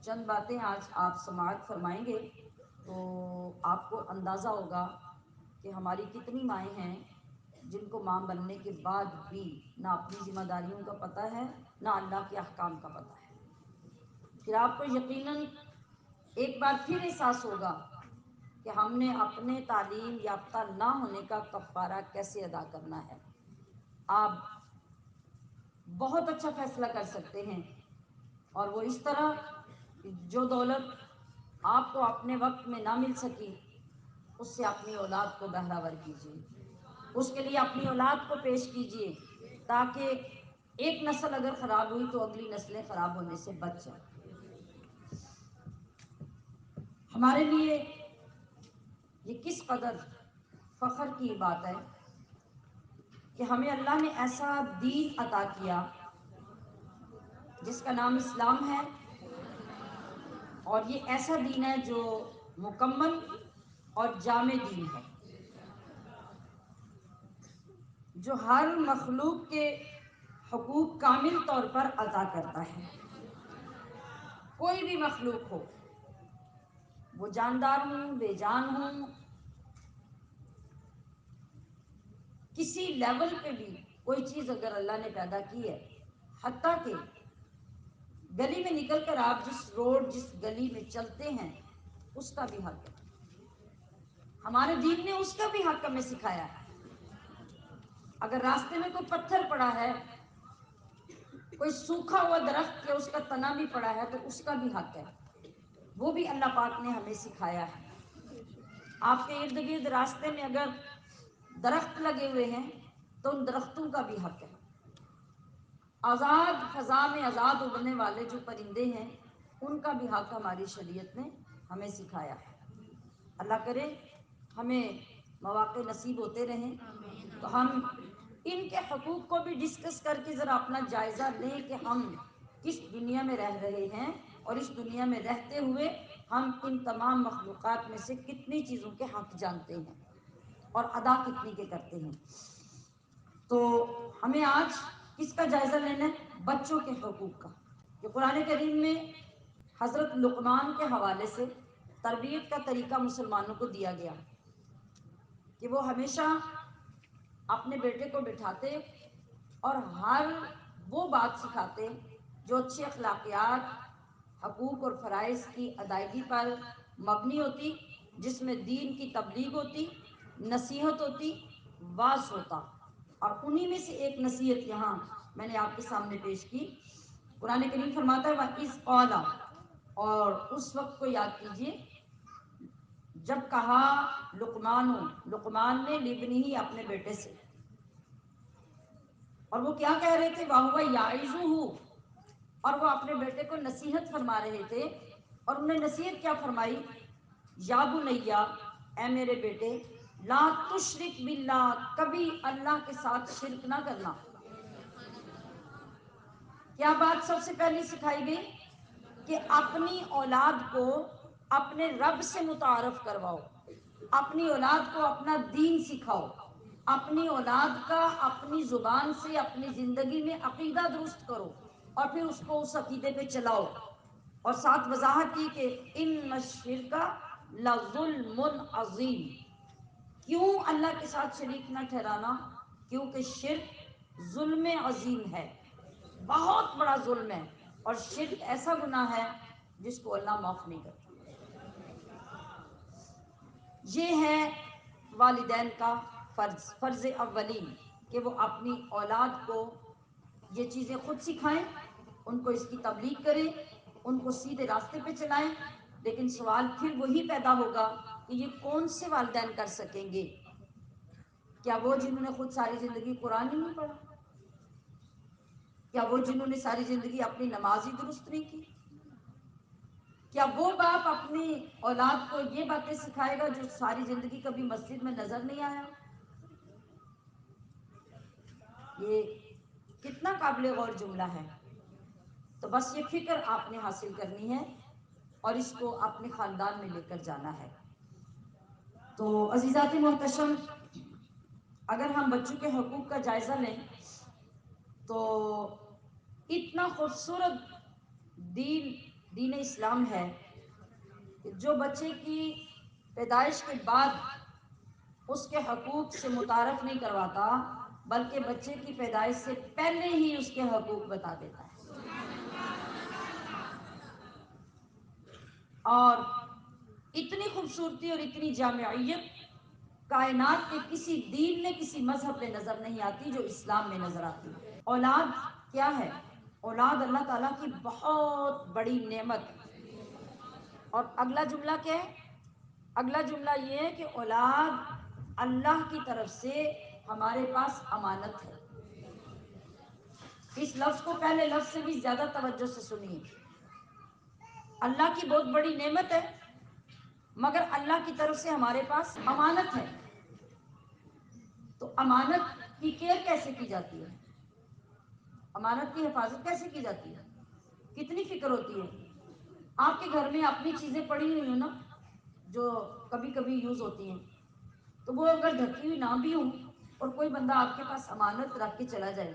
چند باتیں آج آپ سماعت فرمائیں گے تو آپ کو اندازہ ہوگا کہ ہماری کتنی مائیں ہیں جن کو ماں بننے کے بعد بھی نہ اپنی ذمہ داریوں کا پتہ ہے نہ اللہ کے احکام کا پتہ ہے. پھر آپ کو یقیناً ایک بار پھر احساس ہوگا کہ ہم نے اپنے تعلیم یافتہ نہ ہونے کا کفارہ کیسے ادا کرنا ہے. آپ بہت اچھا فیصلہ کر سکتے ہیں، اور وہ اس طرح کہ جو دولت آپ کو اپنے وقت میں نہ مل سکی اس سے اپنی اولاد کو بہراور کیجیے، اس کے لیے اپنی اولاد کو پیش کیجیے تاکہ ایک نسل اگر خراب ہوئی تو اگلی نسلیں خراب ہونے سے بچ جائیں. ہمارے لیے یہ کس قدر فخر کی بات ہے کہ ہمیں اللہ نے ایسا دین عطا کیا جس کا نام اسلام ہے، اور یہ ایسا دین ہے جو مکمل اور جامع دین ہے، جو ہر مخلوق کے حقوق کامل طور پر ادا کرتا ہے. کوئی بھی مخلوق ہو، وہ جاندار ہوں بے جان ہوں، کسی لیول پہ بھی کوئی چیز اگر اللہ نے پیدا کی ہے، حتیٰ کہ گلی میں نکل کر آپ جس روڈ جس گلی میں چلتے ہیں اس کا بھی حق ہے. ہمارے دین نے اس کا بھی حق ہمیں سکھایا ہے. اگر راستے میں کوئی پتھر پڑا ہے، کوئی سوکھا ہوا درخت یا اس کا تنا بھی پڑا ہے تو اس کا بھی حق ہے، وہ بھی اللہ پاک نے ہمیں سکھایا ہے. آپ کے ارد گرد راستے میں اگر درخت لگے ہوئے ہیں تو ان درختوں کا بھی حق ہے. آزاد فضا میں آزاد اڑنے والے جو پرندے ہیں ان کا بھی حق ہماری شریعت نے ہمیں سکھایا ہے. اللہ کرے ہمیں مواقع نصیب ہوتے رہیں تو ہم ان کے حقوق کو بھی ڈسکس کر کے ذرا اپنا جائزہ لیں کہ ہم کس دنیا میں رہ رہے ہیں، اور اس دنیا میں رہتے ہوئے ہم ان تمام مخلوقات میں سے کتنی چیزوں کے حق جانتے ہیں اور ادا کتنی کے کرتے ہیں. تو ہمیں آج کس کا جائزہ لینا ہے؟ بچوں کے حقوق کا، کہ قرآن کریم میں حضرت لقمان کے حوالے سے تربیت کا طریقہ مسلمانوں کو دیا گیا کہ وہ ہمیشہ اپنے بیٹے کو بٹھاتے اور ہر وہ بات سکھاتے جو اچھے اخلاقیات، حقوق اور فرائض کی ادائیگی پر مبنی ہوتی، جس میں دین کی تبلیغ ہوتی، نصیحت ہوتی، واعظ ہوتا. اور انہی میں سے ایک نصیحت یہاں میں نے آپ کے سامنے پیش کی. قرآن کریم فرماتا ہے وَإِذْ قَالَ، اور اس وقت کو یاد کیجئے جب کہا لقمان نے لابنہ اپنے بیٹے سے، اور وہ کیا کہہ رہے تھے؟ وَهُوَ يَعِظُهُ، اور وہ اپنے بیٹے کو نصیحت فرما رہے تھے. اور انہوں نے نصیحت کیا فرمائی؟ یا بنیا، اے میرے بیٹے، لا تشرک باللہ، کبھی اللہ کے ساتھ شرک نہ کرنا. کیا بات سب سے پہلی سکھائی گئی؟ کہ اپنی اولاد کو اپنے رب سے متعارف کرواؤ، اپنی اولاد کو اپنا دین سکھاؤ، اپنی اولاد کا اپنی زبان سے اپنی زندگی میں عقیدہ درست کرو، اور پھر اس کو اس عقیدے پہ چلاؤ. اور ساتھ وضاحت کی کہ ان الشرک لظلم عظیم. کیوں اللہ کے ساتھ شریک نہ ٹھہرانا؟ کیونکہ شرک ظلم عظیم ہے، بہت بڑا ظلم ہے، اور شرک ایسا گناہ ہے جس کو اللہ معاف نہیں کرتا. یہ ہے والدین کا فرض اولی کہ وہ اپنی اولاد کو یہ چیزیں خود سکھائیں، ان کو اس کی تبلیغ کریں، ان کو سیدھے راستے پہ چلائیں. لیکن سوال پھر وہی پیدا ہوگا کہ یہ کون سے والدین کر سکیں گے؟ کیا وہ جنہوں نے خود ساری زندگی قرآن ہی نہیں پڑھا؟ کیا وہ جنہوں نے ساری زندگی اپنی نماز ہی درست نہیں کی؟ کیا وہ باپ اپنی اولاد کو یہ باتیں سکھائے گا جو ساری زندگی کبھی مسجد میں نظر نہیں آیا؟ یہ کتنا قابل غور جملہ ہے. تو بس یہ فکر آپ نے حاصل کرنی ہے اور اس کو اپنے خاندان میں لے کر جانا ہے. تو عزیزات محتشم، اگر ہم بچوں کے حقوق کا جائزہ لیں تو اتنا خوبصورت دین دین اسلام ہے کہ جو بچے کی پیدائش کے بعد اس کے حقوق سے متعارف نہیں کرواتا بلکہ بچے کی پیدائش سے پہلے ہی اس کے حقوق بتا دیتا ہے. اور اتنی خوبصورتی اور اتنی جامعیت کائنات کے کسی دین میں کسی مذہب میں نظر نہیں آتی جو اسلام میں نظر آتی ہے. اولاد کیا ہے؟ اولاد اللہ تعالیٰ کی بہت بڑی نعمت ہے. اور اگلا جملہ کیا ہے؟ اگلا جملہ یہ ہے کہ اولاد اللہ کی طرف سے ہمارے پاس امانت ہے. اس لفظ کو پہلے لفظ سے بھی زیادہ توجہ سے سنیے. اللہ کی بہت بڑی نعمت ہے مگر اللہ کی طرف سے ہمارے پاس امانت ہے. تو امانت کی کیئر کیسے کی جاتی ہے؟ امانت کی حفاظت کیسے کی جاتی ہے؟ کتنی فکر ہوتی ہے؟ آپ کے گھر میں اپنی چیزیں پڑی ہوئی ہیں نا جو کبھی کبھی یوز ہوتی ہیں، تو وہ اگر ڈھکی ہوئی نہ بھی ہوں اور کوئی بندہ آپ کے پاس امانت رکھ کے چلا جائے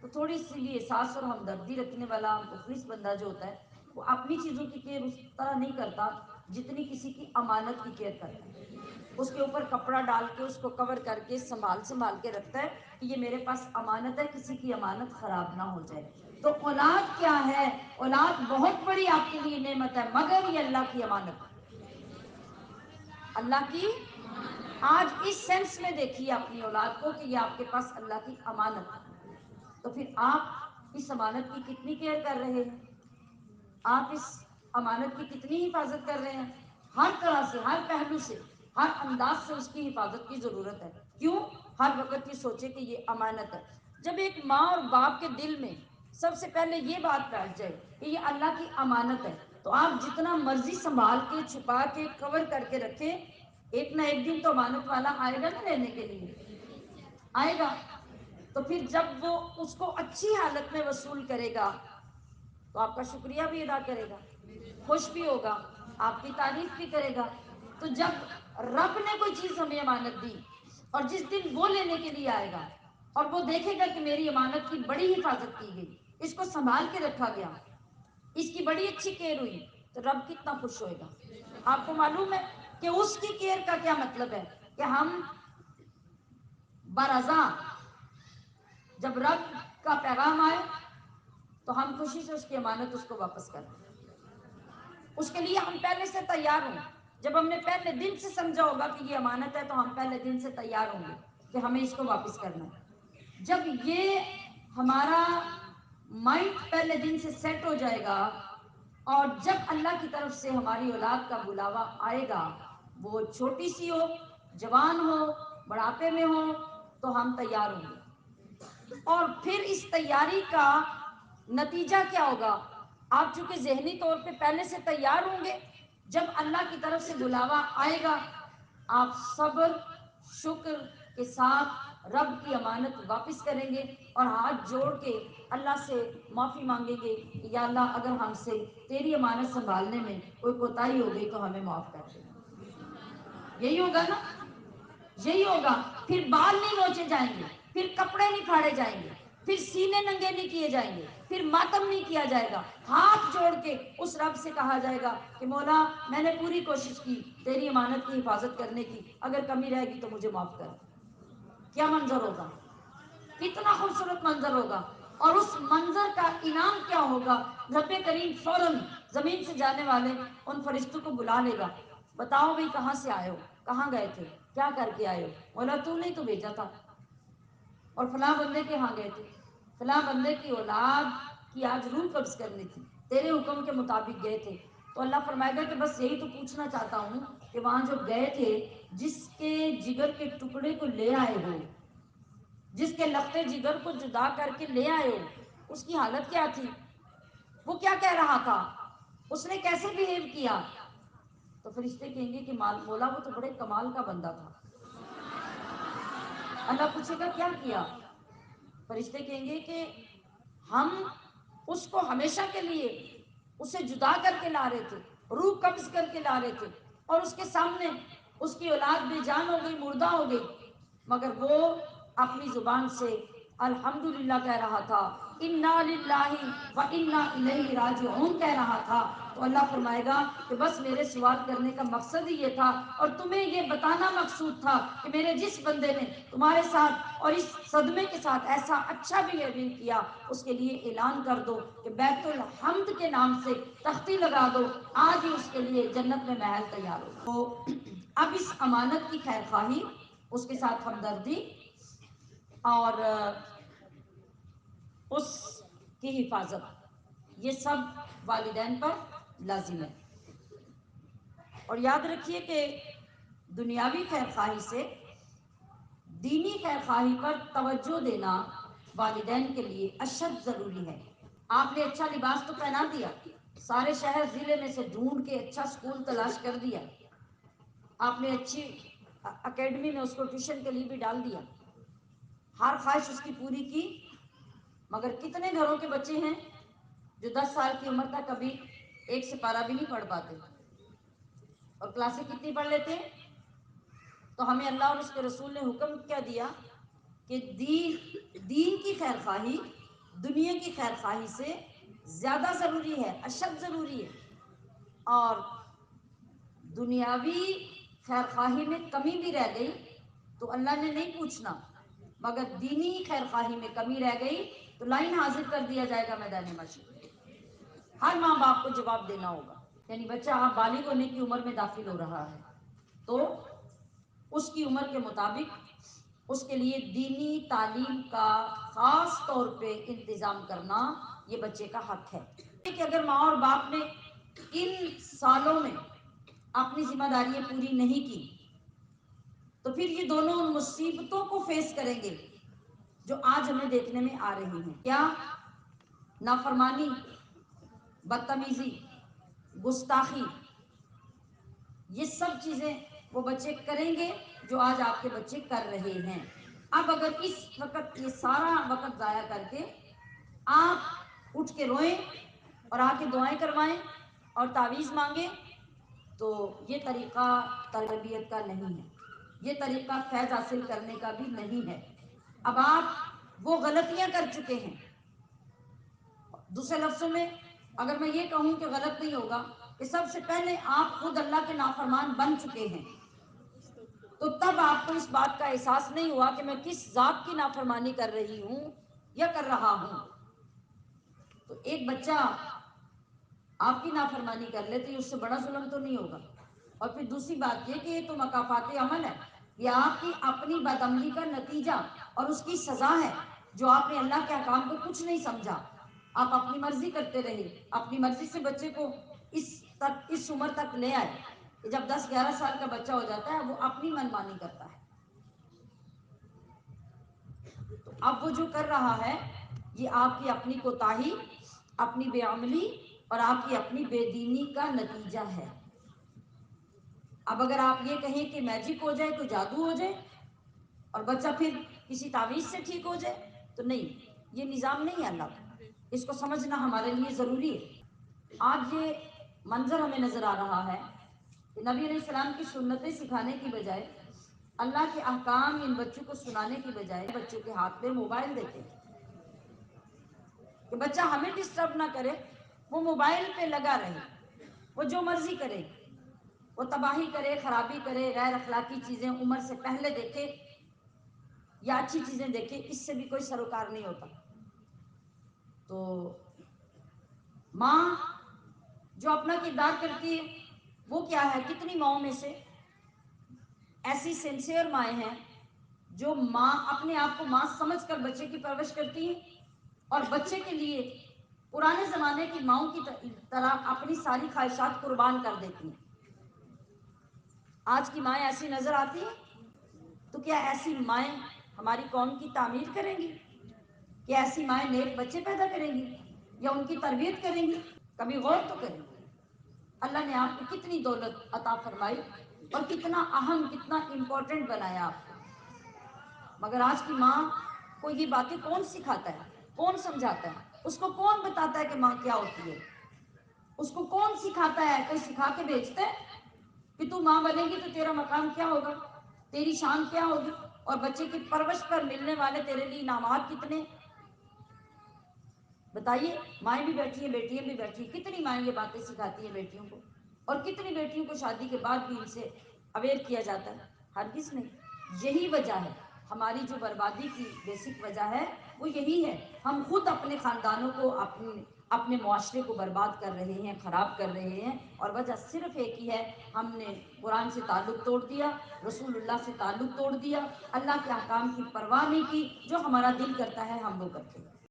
تو تھوڑی سی بھی احساس اور ہمدردی رکھنے والا مخلص بندہ جو ہوتا ہے وہ اپنی چیزوں کی کیئر اس طرح نہیں کرتا جتنی کسی کی امانت کی کیئر کرتا ہے. اس کے اوپر کپڑا ڈال کے اس کو کور کر کے سنبھال کے رکھتا ہے کہ یہ میرے پاس امانت ہے، کسی کی امانت خراب نہ ہو جائے. تو اولاد کیا ہے؟ اولاد بہت بڑی آپ کے لیے نعمت ہے مگر یہ اللہ کی امانت ہے. اللہ کی آج اس سینس میں دیکھیے اپنی اولاد کو کہ یہ آپ کے پاس اللہ کی امانت ہے. تو پھر آپ اس امانت کی کتنی کیئر کر رہے ہیں؟ آپ اس امانت کی کتنی حفاظت کر رہے ہیں؟ ہر طرح سے، ہر پہلو سے، ہر انداز سے اس کی حفاظت کی ضرورت ہے. کیوں؟ ہر وقت یہ سوچے کہ یہ امانت ہے. جب ایک ماں اور باپ کے دل میں سب سے پہلے یہ بات بیٹھ جائے کہ یہ اللہ کی امانت ہے تو آپ جتنا مرضی سنبھال کے چھپا کے کور کر کے رکھیں، ایک نہ ایک دن تو امانت والا آئے گا نا لینے کے لیے، آئے گا. تو پھر جب وہ اس کو اچھی حالت میں وصول کرے گا تو آپ کا شکریہ بھی ادا کرے گا، خوش بھی ہوگا، آپ کی تعریف بھی کرے گا. تو جب رب نے کوئی چیز ہمیں امانت دی اور جس دن وہ لینے کے لیے آئے گا اور وہ دیکھے گا کہ میری امانت کی بڑی حفاظت کی گئی، اس کو سنبھال کے رکھا گیا، اس کی بڑی اچھی کیئر ہوئی، تو رب کتنا خوش ہوئے گا. آپ کو معلوم ہے کہ اس کی کیئر کا کیا مطلب ہے کہ ہم برضا جب رب کا پیغام آئے تو ہم خوشی سے اس کی امانت اس کو واپس کر دیں. اس کے لیے ہم پہلے سے تیار ہوں. جب ہم نے پہلے دن سے سمجھا ہوگا کہ یہ امانت ہے تو ہم پہلے دن سے تیار ہوں گے کہ ہمیں اس کو واپس کرنا ہے. جب یہ ہمارا مائنڈ پہلے دن سے سیٹ ہو جائے گا اور جب اللہ کی طرف سے ہماری اولاد کا بلاوا آئے گا، وہ چھوٹی سی ہو، جوان ہو، بڑھاپے میں ہو، تو ہم تیار ہوں گے. اور پھر اس تیاری کا نتیجہ کیا ہوگا؟ آپ چونکہ ذہنی طور پہ پہلے سے تیار ہوں گے، جب اللہ کی طرف سے بلاوا آئے گا آپ صبر شکر کے ساتھ رب کی امانت واپس کریں گے اور ہاتھ جوڑ کے اللہ سے معافی مانگیں گے کہ یا اللہ اگر ہم سے تیری امانت سنبھالنے میں کوئی کوتاہی ہو گئی تو ہمیں معاف کر دے. یہی ہوگا نا، یہی ہوگا. پھر بال نہیں نوچے جائیں گے، پھر کپڑے نہیں پھاڑے جائیں گے، پھر سینے ننگے نہیں کیے جائیں گے، پھر ماتم نہیں کیا جائے گا. ہاتھ جوڑ کے اس رب سے کہا جائے گا کہ مولا میں نے پوری کوشش کی تیری امانت کی حفاظت کرنے کی، اگر کمی رہے گی تو مجھے معاف کر. کیا منظر ہوگا؟ کتنا خوبصورت منظر ہوگا. اور اس منظر کا انعام کیا ہوگا؟ رب کریم فوراً زمین سے جانے والے ان فرشتوں کو بلا لے گا. بتاؤ بھئی کہاں سے آئے ہو، کہاں گئے تھے، کیا کر کے آئے ہو؟ مولا تو نہیں تو بھیجا تھا اور فلاں بندے کے ہاں گئے تھے، فلاں بندے کی اولاد کی آج روح قبض کرنی تھی، تیرے حکم کے مطابق گئے تھے. تو اللہ فرمائے گا کہ بس یہی تو پوچھنا چاہتا ہوں کہ وہاں جو گئے تھے جس کے جگر کے ٹکڑے کو لے آئے ہو، جس کے لختے جگر کو جدا کر کے لے آئے ہو، اس کی حالت کیا تھی؟ وہ کیا کہہ رہا تھا؟ اس نے کیسے بیہیو کیا؟ تو فرشتے کہیں گے کہ مولا وہ تو بڑے کمال کا بندہ تھا. اللہ پوچھے گا کیا کیا؟ فرشتے کہیں گے کہ ہم اس کو ہمیشہ کے لیے اسے جدا کر کے لا رہے تھے، روح قبض کر کے لا رہے تھے، اور اس کے سامنے اس کی اولاد بے جان ہو گئی، مردہ ہو گئی، مگر وہ اپنی زبان سے الحمدللہ کہہ رہا تھا، انا للہ و انا الیہ راجعون کہہ رہا تھا. تو اللہ فرمائے گا کہ بس میرے سوال کرنے کا مقصد ہی یہ تھا اور تمہیں یہ بتانا مقصود تھا کہ میرے جس بندے نے تمہارے ساتھ اور اس صدمے کے ساتھ ایسا اچھا بہیویئر کیا اس کے لیے اعلان کر دو کہ بیت الحمد کے نام سے تختی لگا دو، آج ہی اس کے لیے جنت میں محل تیار ہو۔ تو اب اس امانت کی خیر خواہی، اس کے ساتھ ہمدردی اور اس کی حفاظت، یہ سب والدین پر لازم ہے۔ اور یاد رکھیے کہ دنیاوی خیر خواہی سے دینی خیر خواہی پر توجہ دینا والدین کے لیے اشد ضروری ہے۔ آپ نے اچھا لباس تو پہنا دیا، سارے شہر ضلع میں سے ڈھونڈ کے اچھا سکول تلاش کر دیا، آپ نے اچھی اکیڈمی میں اس کو ٹیوشن کے لیے بھی ڈال دیا، ہر خواہش اس کی پوری کی، مگر کتنے گھروں کے بچے ہیں جو 10 سال کی عمر تک کبھی ایک سپارہ بھی نہیں پڑھ پاتے، اور کلاسیں کتنی پڑھ لیتے ہیں؟ تو ہمیں اللہ اور اس کے رسول نے حکم کیا دیا کہ دین کی خیر خواہی دنیا کی خیر خواہی سے زیادہ ضروری ہے، اشد ضروری ہے، اور دنیاوی خیر خواہی میں کمی بھی رہ گئی تو اللہ نے نہیں پوچھنا، مگر دینی خیر خواہی میں کمی رہ گئی تو لائن حاضر کر دیا جائے گا میدان محشر۔ ہر ماں باپ کو جواب دینا ہوگا، یعنی بچہ آپ بالغ ہونے کی عمر میں داخل ہو رہا ہے تو اس کی عمر کے مطابق اس کے لیے دینی تعلیم کا خاص طور پہ انتظام کرنا یہ بچے کا حق ہے کہ اگر ماں اور باپ نے ان سالوں میں اپنی ذمہ داریاں پوری نہیں کی تو پھر یہ دونوں ان مصیبتوں کو فیس کریں گے جو آج ہمیں دیکھنے میں آ رہی ہیں۔ کیا؟ نافرمانی، بدتمیزی، گستاخی، یہ سب چیزیں وہ بچے کریں گے جو آج آپ کے بچے کر رہے ہیں۔ اب اگر اس وقت یہ سارا وقت ضائع کر کے آپ اٹھ کے روئیں اور آ کے دعائیں کروائیں اور تعویذ مانگیں تو یہ طریقہ تربیت کا نہیں ہے، یہ طریقہ فیض حاصل کرنے کا بھی نہیں ہے۔ اب آپ وہ غلطیاں کر چکے ہیں۔ دوسرے لفظوں میں اگر میں یہ کہوں کہ غلط نہیں ہوگا کہ سب سے پہلے آپ خود اللہ کے نافرمان بن چکے ہیں، تو تب آپ کو اس بات کا احساس نہیں ہوا کہ میں کس ذات کی نافرمانی کر رہی ہوں یا کر رہا ہوں۔ تو ایک بچہ آپ کی نافرمانی کر لے تو اس سے بڑا ظلم تو نہیں ہوگا۔ اور پھر دوسری بات یہ کہ یہ تو مکافات عمل ہے، یہ آپ کی اپنی بدعملی کا نتیجہ اور اس کی سزا ہے جو آپ نے اللہ کے احکام کو کچھ نہیں سمجھا، آپ اپنی مرضی کرتے رہے، اپنی مرضی سے بچے کو اس عمر تک لے آئے کہ جب 10-11 سال کا بچہ ہو جاتا ہے وہ اپنی منمانی کرتا ہے۔ تو اب وہ جو کر رہا ہے یہ آپ کی اپنی کوتاہی، اپنی بے عملی اور آپ کی اپنی بے دینی کا نتیجہ ہے۔ اب اگر آپ یہ کہیں کہ میجک ہو جائے تو جادو ہو جائے اور بچہ پھر کسی تعویذ سے ٹھیک ہو جائے تو نہیں، یہ نظام نہیں ہے اللہ کا، اس کو سمجھنا ہمارے لیے ضروری ہے۔ آج یہ منظر ہمیں نظر آ رہا ہے کہ نبی علیہ السلام کی سنتیں سکھانے کی بجائے، اللہ کے احکام ان بچوں کو سنانے کی بجائے بچوں کے ہاتھ میں موبائل دیتے ہیں کہ بچہ ہمیں ڈسٹرب نہ کرے، وہ موبائل پہ لگا رہے، وہ جو مرضی کرے، وہ تباہی کرے، خرابی کرے، غیر اخلاقی چیزیں عمر سے پہلے دیکھے یا اچھی چیزیں دیکھے، اس سے بھی کوئی سروکار نہیں ہوتا۔ تو ماں جو اپنا کردار کرتی ہے وہ کیا ہے؟ کتنی ماؤں میں سے ایسی سنسیئر مائیں ہیں جو ماں اپنے آپ کو ماں سمجھ کر بچے کی پرورش کرتی ہیں اور بچے کے لیے پرانے زمانے کی ماؤں کی طرح اپنی ساری خواہشات قربان کر دیتی ہیں۔ آج کی مائیں ایسی نظر آتی ہیں تو کیا ایسی مائیں ہماری قوم کی تعمیر کریں گی؟ کیا ایسی مائیں نیک بچے پیدا کریں گی یا ان کی تربیت کریں گی؟ کبھی غور تو کریں۔ اللہ نے آپ کو کتنی دولت عطا فرمائی اور کتنا اہم، کتنا امپورٹنٹ بنایا آپ کو، مگر آج کی ماں کو یہ باتیں کون سکھاتا ہے، کون سمجھاتا ہے؟ اس کو کون بتاتا ہے کہ ماں کیا ہوتی ہے؟ اس کو کون سکھاتا ہے؟ کوئی سکھا کے بھیجتا ہے کہ تو ماں بنے گی تو تیرا مقام کیا ہوگا، تیری شان کیا ہوگی، اور بچے کی پرورش پر ملنے والے تیرے لیے انعامات کتنے؟ بتائیے، مائیں بھی بیٹھی ہیں، بیٹیاں بھی بیٹھی ہیں، کتنی مائیں یہ باتیں سکھاتی ہیں بیٹیوں کو، اور کتنی بیٹیوں کو شادی کے بعد بھی ان سے اویئر کیا جاتا ہے؟ ہرگز نہیں۔ یہی وجہ ہے ہماری جو بربادی کی بیسک وجہ ہے وہ یہی ہے، ہم خود اپنے خاندانوں کو، اپنے معاشرے کو برباد کر رہے ہیں، خراب کر رہے ہیں، اور وجہ صرف ایک ہی ہے، ہم نے قرآن سے تعلق توڑ دیا، رسول اللہ سے تعلق توڑ دیا، اللہ کے احکام کی پرواہ نہیں کی، جو ہمارا دل کرتا ہے ہم وہ کرتے ہیں۔